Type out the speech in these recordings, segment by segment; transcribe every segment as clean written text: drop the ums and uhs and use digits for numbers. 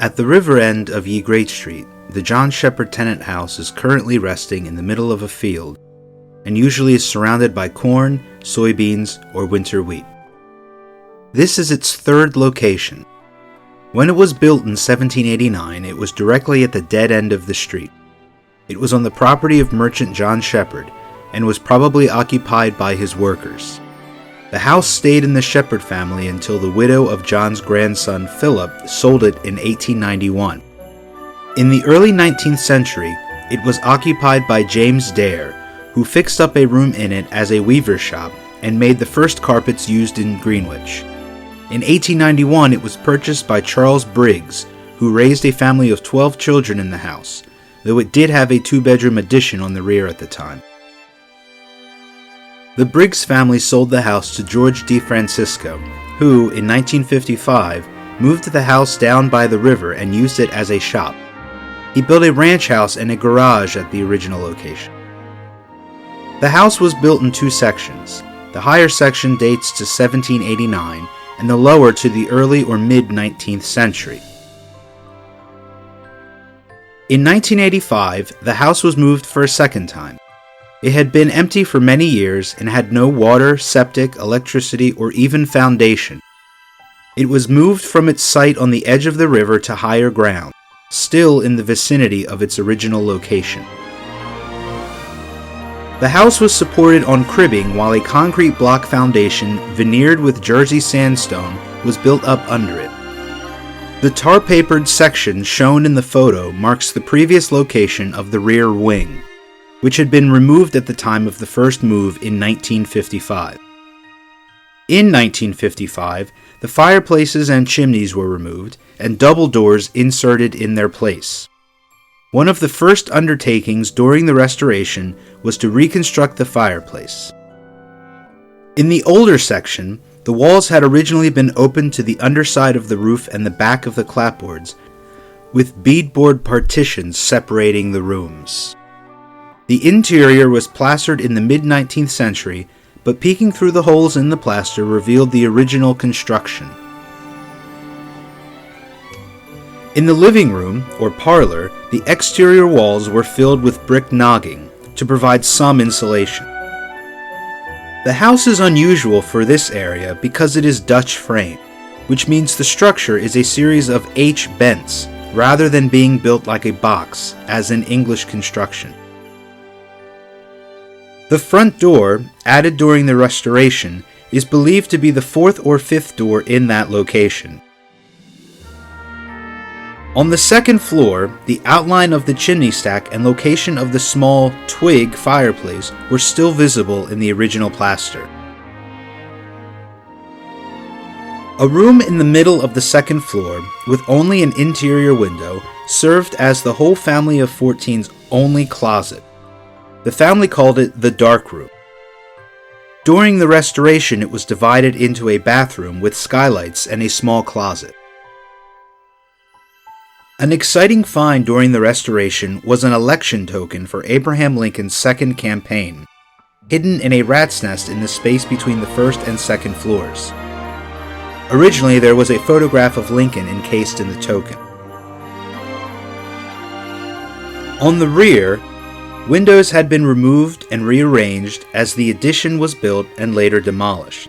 At the river end of Ye Great Street, the John Shepherd tenant house is currently resting in the middle of a field, and usually is surrounded by corn, soybeans, or winter wheat. This is its third location. When it was built in 1789, it was directly at the dead end of the street. It was on the property of merchant John Shepherd, and was probably occupied by his workers. The house stayed in the Shepherd family until the widow of John's grandson Philip sold it in 1891. In the early 19th century, it was occupied by James Dare, who fixed up a room in it as a weaver's shop and made the first carpets used in Greenwich. In 1891, it was purchased by Charles Briggs, who raised a family of 12 children in the house, though it did have a 2-bedroom addition on the rear at the time. The Briggs family sold the house to George D. Francisco, who, in 1955, moved the house down by the river and used it as a shop. He built a ranch house and a garage at the original location. The house was built in 2 sections. The higher section dates to 1789, and the lower to the early or mid-19th century. In 1985, the house was moved for a second time. It had been empty for many years and had no water, septic, electricity, or even foundation. It was moved from its site on the edge of the river to higher ground, still in the vicinity of its original location. The house was supported on cribbing while a concrete block foundation veneered with Jersey sandstone was built up under it. The tar-papered section shown in the photo marks the previous location of the rear wing, which had been removed at the time of the first move in 1955. In 1955, the fireplaces and chimneys were removed and double doors inserted in their place. One of the first undertakings during the restoration was to reconstruct the fireplace. In the older section, the walls had originally been opened to the underside of the roof and the back of the clapboards, with beadboard partitions separating the rooms. The interior was plastered in the mid-19th century, but peeking through the holes in the plaster revealed the original construction. In the living room, or parlor, the exterior walls were filled with brick nogging to provide some insulation. The house is unusual for this area because it is Dutch frame, which means the structure is a series of H-bents rather than being built like a box, as in English construction. The front door, added during the restoration, is believed to be the 4th or 5th door in that location. On the second floor, the outline of the chimney stack and location of the small twig fireplace were still visible in the original plaster. A room in the middle of the second floor, with only an interior window, served as the whole family of 14's only closet. The family called it the dark room. During the restoration, it was divided into a bathroom with skylights and a small closet. An exciting find during the restoration was an election token for Abraham Lincoln's second campaign, hidden in a rat's nest in the space between the first and second floors. Originally, there was a photograph of Lincoln encased in the token. On the rear, windows had been removed and rearranged as the addition was built and later demolished.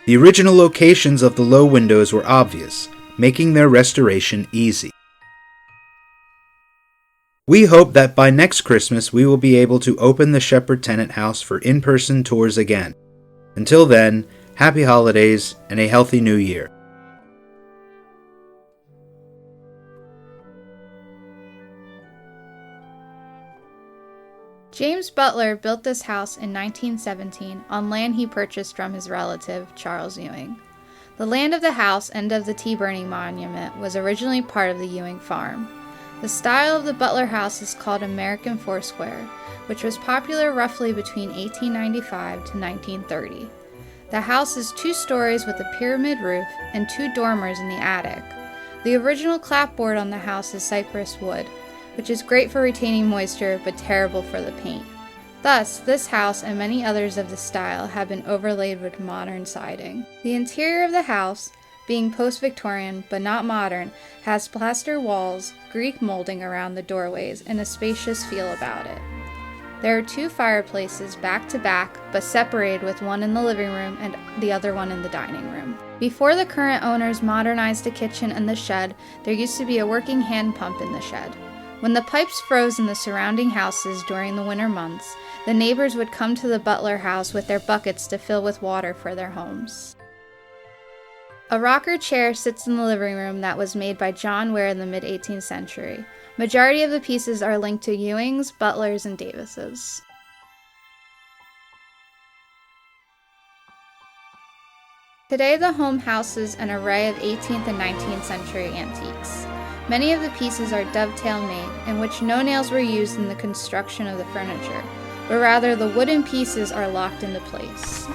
The original locations of the low windows were obvious, making their restoration easy. We hope that by next Christmas we will be able to open the Shepherd tenant house for in-person tours again. Until then, happy holidays and a healthy new year. James Butler built this house in 1917 on land he purchased from his relative, Charles Ewing. The land of the house and of the tea-burning monument was originally part of the Ewing farm. The style of the Butler house is called American Foursquare, which was popular roughly between 1895 to 1930. The house is 2 stories with a pyramid roof and 2 dormers in the attic. The original clapboard on the house is cypress wood, which is great for retaining moisture but terrible for the paint. Thus, this house and many others of the style have been overlaid with modern siding. The interior of the house, being post-Victorian but not modern, has plaster walls, Greek molding around the doorways, and a spacious feel about it. There are 2 fireplaces back to back, but separated, with one in the living room and the other one in the dining room. Before the current owners modernized the kitchen and the shed, there used to be a working hand pump in the shed. When the pipes froze in the surrounding houses during the winter months, the neighbors would come to the Butler house with their buckets to fill with water for their homes. A rocker chair sits in the living room that was made by John Ware in the mid-18th century. Majority of the pieces are linked to Ewings, Butlers, and Davises. Today, the home houses an array of 18th and 19th century antiques. Many of the pieces are dovetail made, in which no nails were used in the construction of the furniture, but rather the wooden pieces are locked into place.